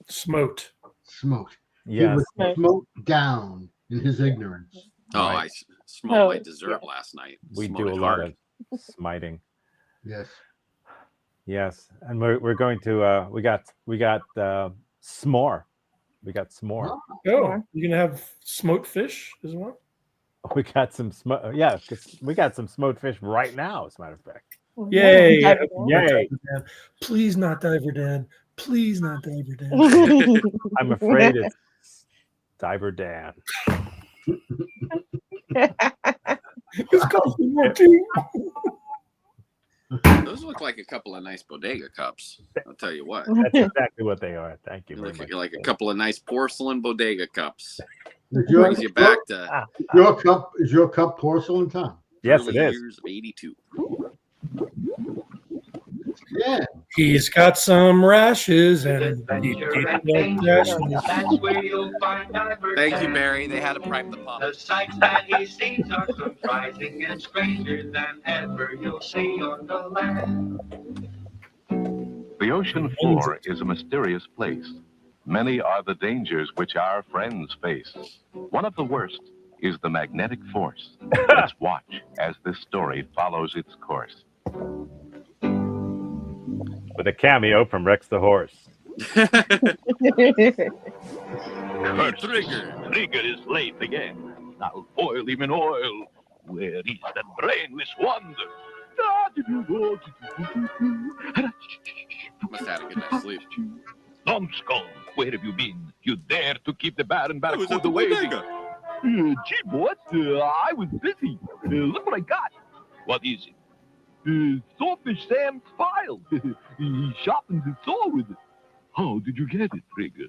Smote. Smote. He Yes. was smote down in his ignorance. Oh, Right. I smoked my Oh, dessert last night. We Smote do a it lot hard. of smiting. Yes. Yes. And we're going to, we got s'more. We got s'more. Oh, Oh, you're gonna have smoked fish as well? We got some yeah, 'cause we got some smoked fish right now, as a matter of fact. Yay! Diver Yay. Dan. Please not Diver Dan. Please not Diver Dan. Dan. I'm afraid it's Diver Dan. It's costing more too. Those look like a couple of nice bodega cups. I'll tell you what. That's exactly what they are. Thank you They very look much. like a couple of nice porcelain bodega cups. Is your, Brings you back to is your cup porcelain, Tom? Yes, early it is. years of '82. Yeah. He's got some rashes and Thank you, Barry. They had to prime the pump. The sights that he sees are surprising and stranger than ever you'll see on the land. The ocean floor is a mysterious place. Many are the dangers which our friends face. One of the worst is the magnetic force. Let's watch as this story follows its course. With a cameo from Rex the Horse. Trigger is late again. I'll boil him in oil. Where is that brainless wonder? Must have had a good night's sleep. Numbskull, where have you been? You dare to keep the Baron I was at Barracuda the waiting? bodega. Gee, what? I was busy. Look what I got. What is it? Swordfish Sam's file. He sharpened his saw with it. How did you get it, Trigger?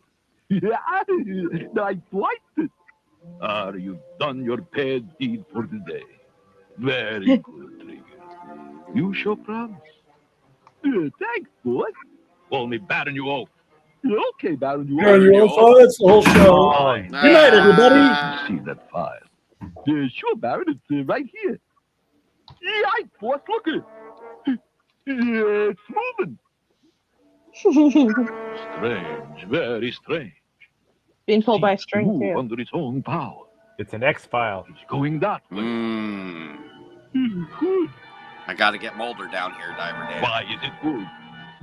I swiped it. You've done your bad deed for the day. Very good, Trigger. You show promise. Thanks, boy. Call me Baron you owe. Okay, Baron you Baron you owe. Oh, that's the whole show. Good night, everybody. See that file? Sure, Baron. It's right here. Yikes, boss. Look at it. It's moving. Strange, very strange. Being pulled by a Seems to string move too. under its own power. It's an X-File. It's going that way. Good. I got to get Mulder down here, Diver Dan. Why is it good?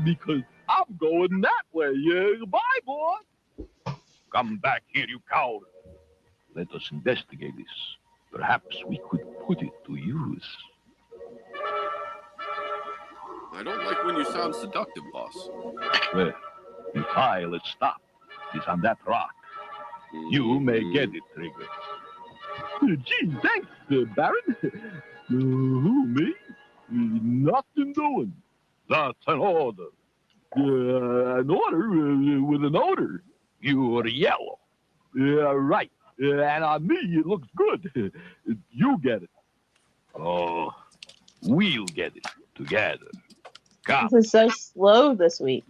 Because I'm going that way. Bye, boy. Come back here, you coward. Let us investigate this. Perhaps we could put it to use. I don't like when you sound seductive, boss. Well, the file is stopped. It's on that rock. You may get it, Trigger. Gee, thanks, Baron. Who, me? Nothing doing. That's an order. An order with an odor. You're yellow. Right. And on me, it looks good. You get it. Oh, we'll get it together. Come. This is so slow this week.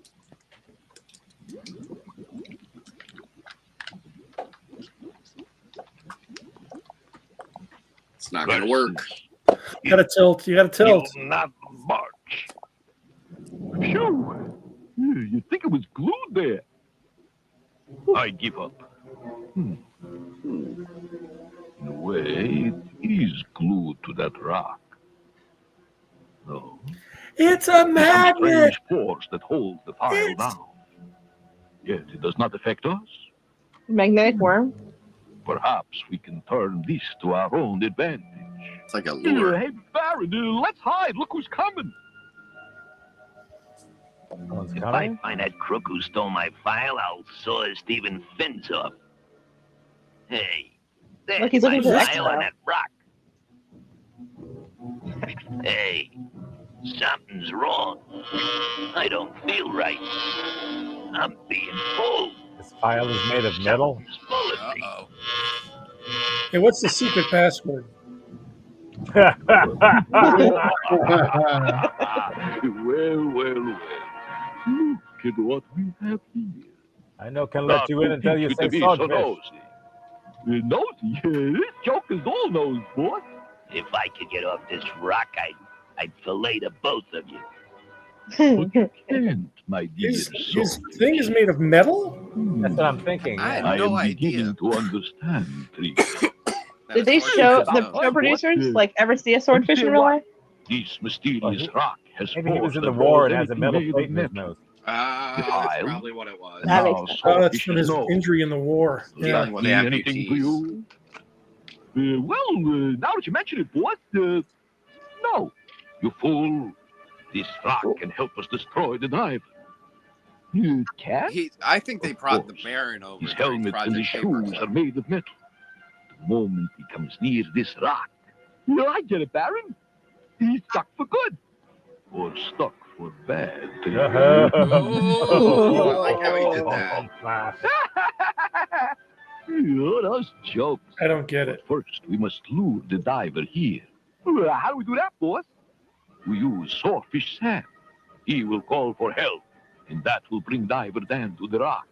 It's not going to work. You gotta tilt. You gotta tilt. You'll not march. Phew. You think it was glued there? I give up. In a way, it is glued to that rock. No. It's a There's some magnet. strange force that holds the file down. Yet it does not affect us. Magnetic worm. Perhaps we can turn this to our own advantage. It's like a lure. Hey, Baron, let's hide. Look who's coming. Someone's If coming. I find that crook who stole my file, I'll saw his Stephen fins off. Hey, there's Look, he's my looking for this file on file. that rock. Hey, something's wrong. I don't feel right. I'm being pulled. This file is made of metal. Something's pulling me. Uh-oh. Hey, what's the secret password? Well. Look at what we have here. I know can let you in until you Good say to be so swordfish. nosy. Nosy? This joke is all nose, boss. If I could get off this rock, I'd fillet the both of you. And, my dear His thing is made of metal? That's what I'm thinking. I Yeah. had no am idea. beginning to understand, Trigger. Did they show the show producers like ever see a swordfish in real life? This mysterious rock has Maybe he was in forced the war and above has a metal anything plate in made his of metal. nose. That's probably what it was. That makes sense. Oh, that's from his injury in the war. Yeah. Dealing with Mean anything to amputees. you? Well, now that you mention it, boss, no. You fool. This rock can help us destroy the diver. You can? I think they brought the Baron over. His during helmet and his Project shoes are made of metal. The moment he comes near this rock, I get it, Baron. He's stuck for good. Or stuck for bad. Oh, I like how he did that. Those jokes. I don't get it. First, we must lure the diver here. How do we do that, boss? We use Swordfish Sam. He will call for help, and that will bring Diver Dan to the rock.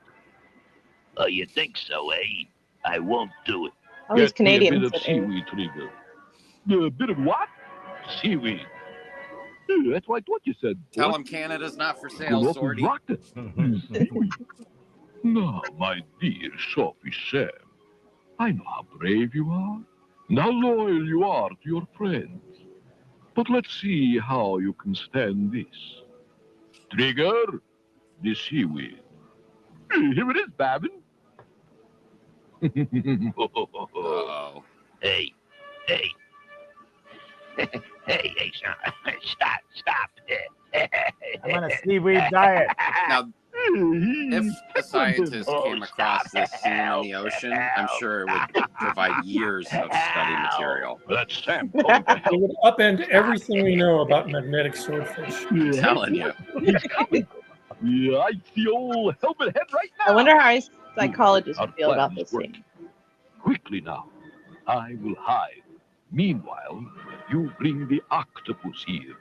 Oh, you think so, eh? I won't do it. Oh, he's Get me Canadian. a bit of so they- seaweed, Trigger. A bit of what? Seaweed. That's what I thought you said. Tell boss. him Canada's not for Go sale, off and Swordy. rock it. Seaweed. Now, my dear Swordfish Sam, I know how brave you are, and how loyal you are to your friends. But let's see how you can stand this. Trigger, the seaweed. Here it is, Babin. Uh-oh. Hey. Hey, stop. I'm on a seaweed diet. Now, if a scientist came across this scene in the ocean, I'm sure it would provide years of study material. That's Sam. It would upend everything we know about magnetic swordfish. I'm telling you. He's coming. Yeah, I see old helmet head right now. I wonder how his psychologist Our would feel about plan this is working. scene. Quickly now. I will hide. Meanwhile, you bring the octopus here.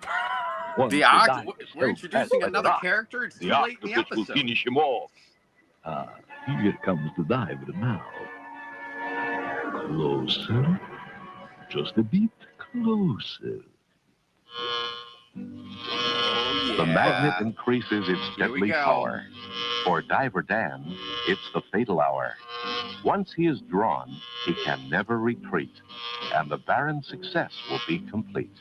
Once The dive octopus. is We're held fast introducing by the another rock, character. It's too The late in the octopus will episode. finish him off. Here comes the diver now. Closer. Just a bit closer. Oh, The yeah. magnet increases its Here we deadly go. power. For Diver Dan, it's the fatal hour. Once he is drawn, he can never retreat, and the Baron's success will be complete.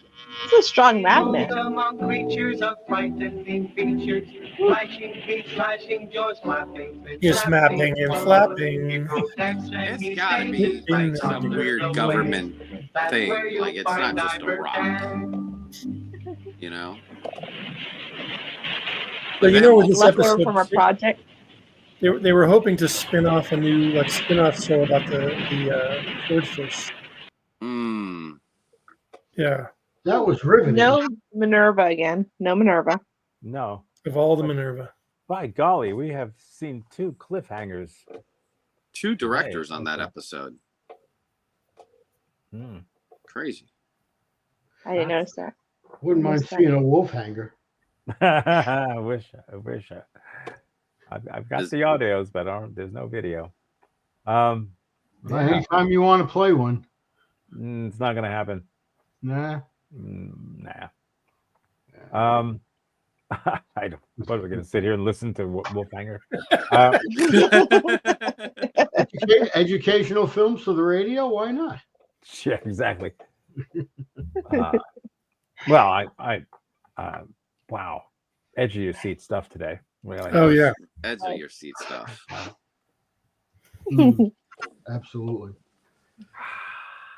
It's a strong magnet. Among creatures of frightening features, flashing teeth, flashing jaws, flapping. He's snapping and flapping. It's gotta be like some weird government thing. Like it's not just a rock. You know? But you know, with this Leftover episode, from our project. they were hoping to spin off a new spin-off show about the swordfish. Mm. Yeah, That was riveting. No Minerva again. No Minerva. No. of all the Minerva. By golly, we have seen 2 cliffhangers. 2 directors Right, on that okay. episode. Hmm. Crazy. I didn't notice that. Wouldn't mind seeing a wolf hanger. I wish. I've got the audios, but there's no video. Yeah. Anytime you want to play one. It's not gonna happen. Nah. Nah. I don't. What are we gonna sit here and listen to Wolfhanger? Educational films for the radio? Why not? Yeah, exactly. Well, wow, edge of your seat stuff today. Really. Oh yeah, Edge of your seat stuff. Absolutely.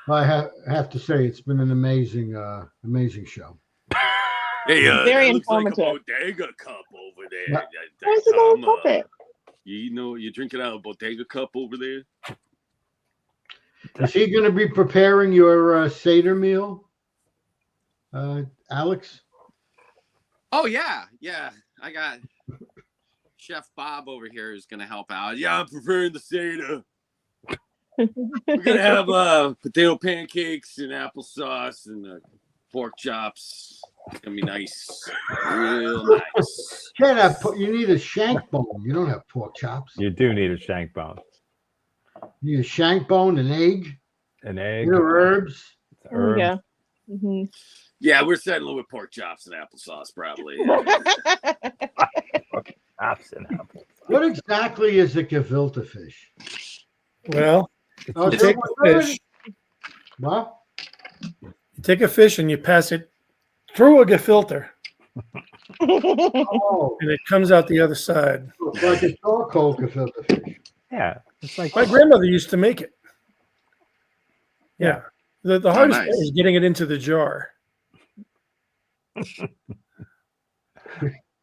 I have to say it's been an amazing show. Hey, Very that looks like a informative. bodega cup over there. Yeah. Where's the little puppet? You're drinking out of a bodega cup over there? Is he going to be preparing your Seder meal, Alex? Oh yeah. I got Chef Bob over here who's gonna help out. Yeah, I'm preparing the Seder. We're gonna have potato pancakes and applesauce and pork chops. It's gonna be nice, real nice. Can't have, you need a shank bone. You don't have pork chops. You do need a shank bone. You need a shank bone, an egg, egg, herbs. There we go. Mhm. Yeah, we're settling with pork chops and applesauce, probably. What exactly is a gefilte fish? Well, Oh, you take a fish. What? You take a fish and you pass it through a gefilte, Oh, and it comes out the other side. it's like a charcoal gefilte fish. Yeah, it's like My grandmother used to make it. Yeah, the hardest nice. part is getting it into the jar.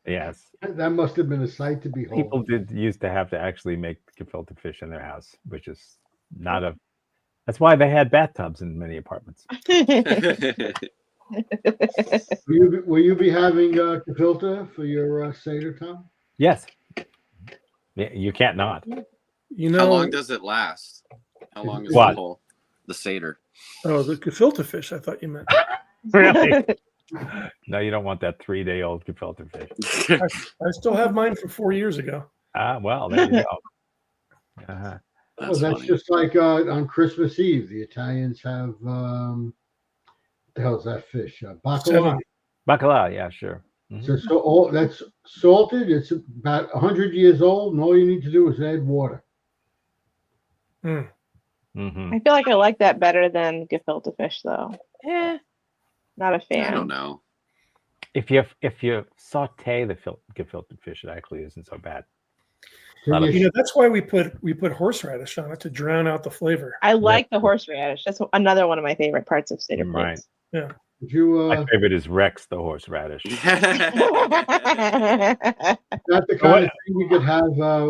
Yes. That must have been a sight to behold. People used to have to actually make gefilte fish in their house, which is not a. That's why they had bathtubs in many apartments. Will you be having gefilte for your Seder, Tom? Yes. Yeah, you can't not. You know, How long does it last? How long is What? the Seder? Oh, the gefilte fish. I thought you meant. Really? No, you don't want that 3-day-old gefilte fish. I still have mine from 4 years ago. Well, there you go. Uh-huh. That's just like on Christmas Eve. The Italians have what the hell's that fish? Bacala. Bacala, yeah, sure. Mhm. So that's salted. It's about 100 years old, and all you need to do is add water. Mhm. I feel like I like that better than gefilte fish, though. Not a fan. I don't know. If you saute the gefilte fish, it actually isn't so bad. You know, that's why we put horseradish on it to drown out the flavor. I like the horseradish. That's another one of my favorite parts of Seder Right. plates. Yeah. Did you? My favorite is Rex the horseradish. That's the kind of thing you could have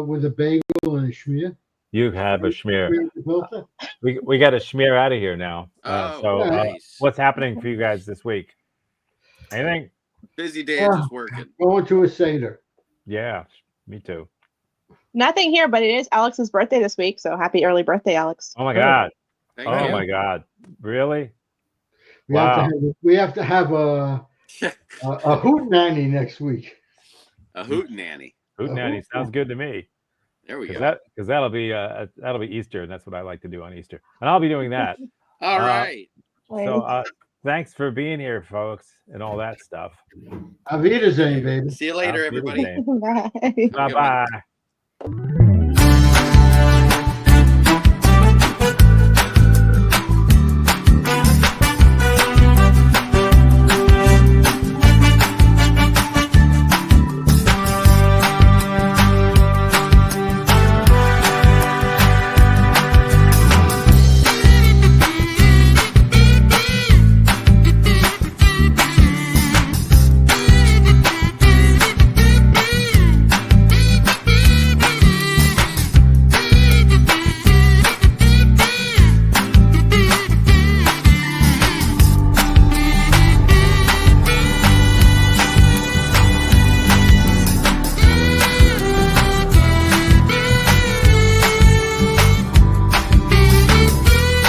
with a bagel and a schmear. You have a schmear. Gefilte? We got to schmear out of here now. Nice. What's happening for you guys this week? Anything? Busy day, Yeah. just working. Going to a Seder. Yeah, me too. Nothing here, but it is Alex's birthday this week, so happy early birthday, Alex. Oh my God. Thank Oh you. my God. Really? We have to have a hoot nanny next week. A hootenanny. Hootenanny sounds good to me. There we go. Because that'll be Easter, and that's what I like to do on Easter, and I'll be doing that. All right. So thanks for being here, folks, and all that stuff. Auf Wiedersehen, baby. See you later, Auf everybody. Wiedersehen. Bye. Bye bye.